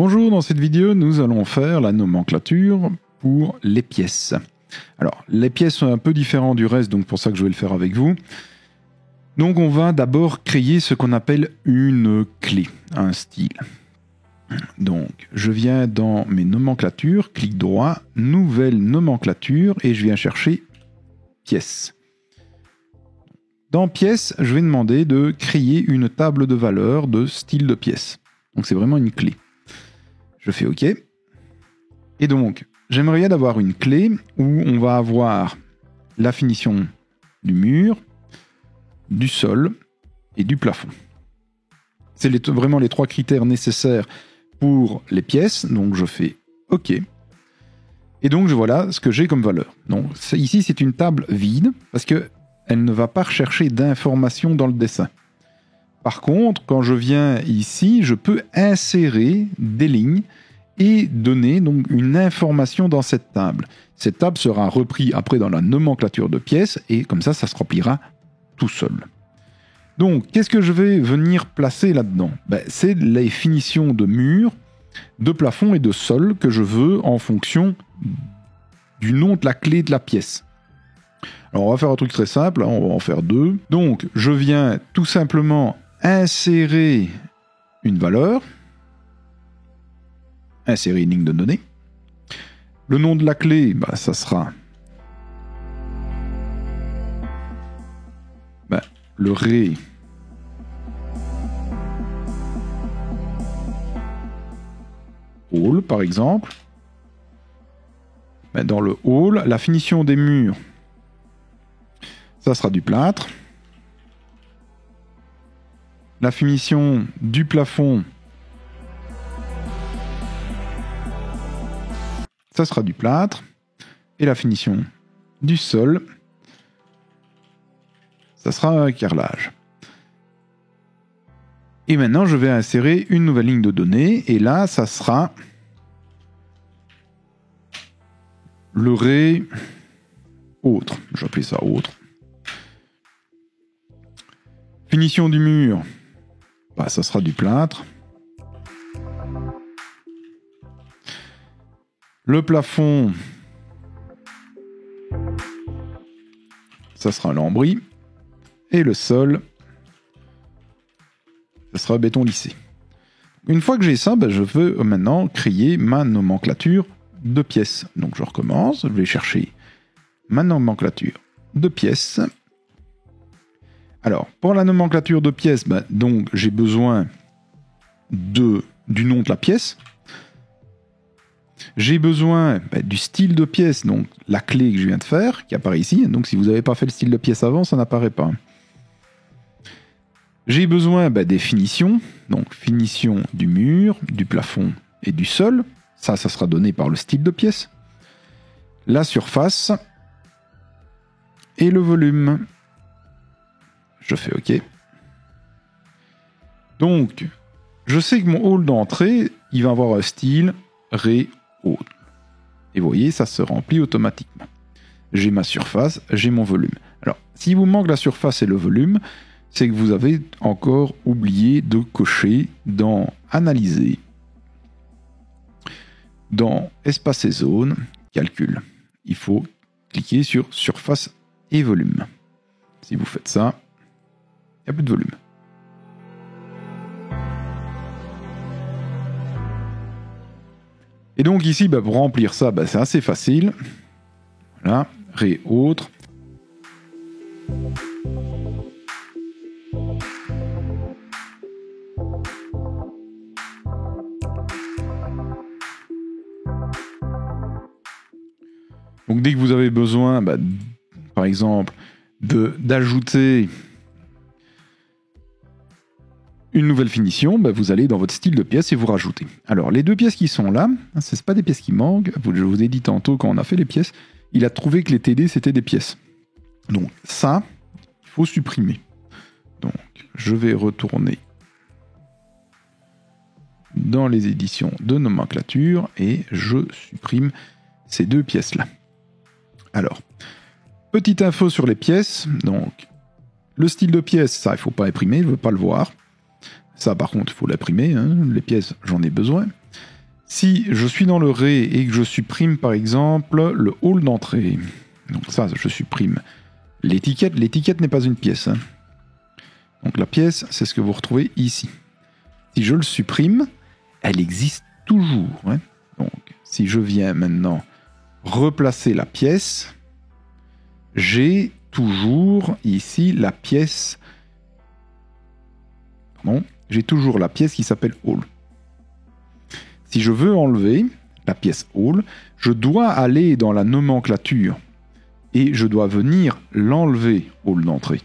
Bonjour, dans cette vidéo, nous allons faire la nomenclature pour les pièces. Alors, les pièces sont un peu différentes du reste, donc pour ça que je vais le faire avec vous. Donc on va d'abord créer ce qu'on appelle une clé, un style. Donc, je viens dans mes nomenclatures, clic droit, nouvelle nomenclature, et je viens chercher pièces. Dans pièces, je vais demander de créer une table de valeurs de style de pièce. Donc c'est vraiment une clé. Je fais OK. Et donc, j'aimerais bien avoir une clé où on va avoir la finition du mur, du sol et du plafond. C'est vraiment les trois critères nécessaires pour les pièces. Donc je fais OK. Et donc voilà ce que j'ai comme valeur. Donc ici, c'est une table vide parce qu'elle ne va pas rechercher d'informations dans le dessin. Par contre, quand je viens ici, je peux insérer des lignes et donner donc une information dans cette table. Cette table sera reprise après dans la nomenclature de pièces et comme ça se remplira tout seul. Donc, qu'est-ce que je vais venir placer là-dedans ? C'est les finitions de murs, de plafond et de sol que je veux en fonction du nom de la clé de la pièce. Alors, on va faire un truc très simple, on va en faire deux. Donc, je viens tout simplement insérer une valeur, insérer une ligne de données. Le nom de la clé, ça sera le ré hall, par exemple. Dans le hall, la finition des murs, ça sera du plâtre. La finition du plafond, ça sera du plâtre. Et la finition du sol, ça sera un carrelage. Et maintenant, je vais insérer une nouvelle ligne de données. Et là, ça sera le ré autre. Je vais appeler ça autre. Finition du mur, ça sera du plâtre. Le plafond, ça sera lambris. Et le sol, ça sera béton lissé. Une fois que j'ai ça, je veux maintenant créer ma nomenclature de pièces. Donc je recommence, je vais chercher ma nomenclature de pièces. Alors, pour la nomenclature de pièces, donc j'ai besoin du nom de la pièce. J'ai besoin du style de pièce, donc la clé que je viens de faire, qui apparaît ici. Donc si vous n'avez pas fait le style de pièce avant, ça n'apparaît pas. J'ai besoin des finitions, donc finition du mur, du plafond et du sol. Ça sera donné par le style de pièce. La surface et le volume. Je fais OK. Donc, je sais que mon hall d'entrée, il va avoir un style ré hall. Et vous voyez, ça se remplit automatiquement. J'ai ma surface, j'ai mon volume. Alors, s'il vous manque la surface et le volume, c'est que vous avez encore oublié de cocher dans Analyser, dans Espace et zone, Calcul. Il faut cliquer sur Surface et volume. Si vous faites ça, il n'y a plus de volume. Et donc ici, pour remplir ça, c'est assez facile. Voilà, ré autre. Donc dès que vous avez besoin, par exemple, d'ajouter une nouvelle finition, vous allez dans votre style de pièce et vous rajoutez. Alors les deux pièces qui sont là, ce ne sont pas des pièces qui manquent. Je vous ai dit tantôt quand on a fait les pièces, il a trouvé que les TD c'était des pièces. Donc ça, il faut supprimer. Donc je vais retourner dans les éditions de nomenclature et je supprime ces deux pièces-là. Alors, petite info sur les pièces. Donc, le style de pièce, ça, il ne faut pas imprimer, je ne veux pas le voir. Ça, par contre, il faut l'imprimer. Les pièces, j'en ai besoin. Si je suis dans le ré et que je supprime par exemple le hall d'entrée, donc ça je supprime l'étiquette. L'étiquette n'est pas une pièce. Hein. Donc la pièce, c'est ce que vous retrouvez ici. Si je le supprime, elle existe toujours. Hein. Donc si je viens maintenant replacer la pièce, j'ai toujours ici la pièce. Pardon, j'ai toujours la pièce qui s'appelle hall. Si je veux enlever la pièce hall, je dois aller dans la nomenclature et je dois venir l'enlever hall d'entrée.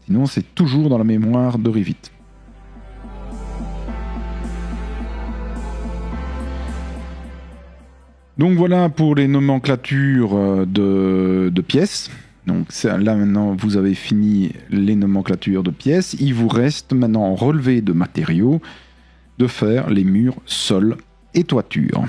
Sinon, c'est toujours dans la mémoire de Revit. Donc voilà pour les nomenclatures de pièces. Donc là maintenant, vous avez fini les nomenclatures de pièces. Il vous reste maintenant en relevé de matériaux de faire les murs, sol et toiture.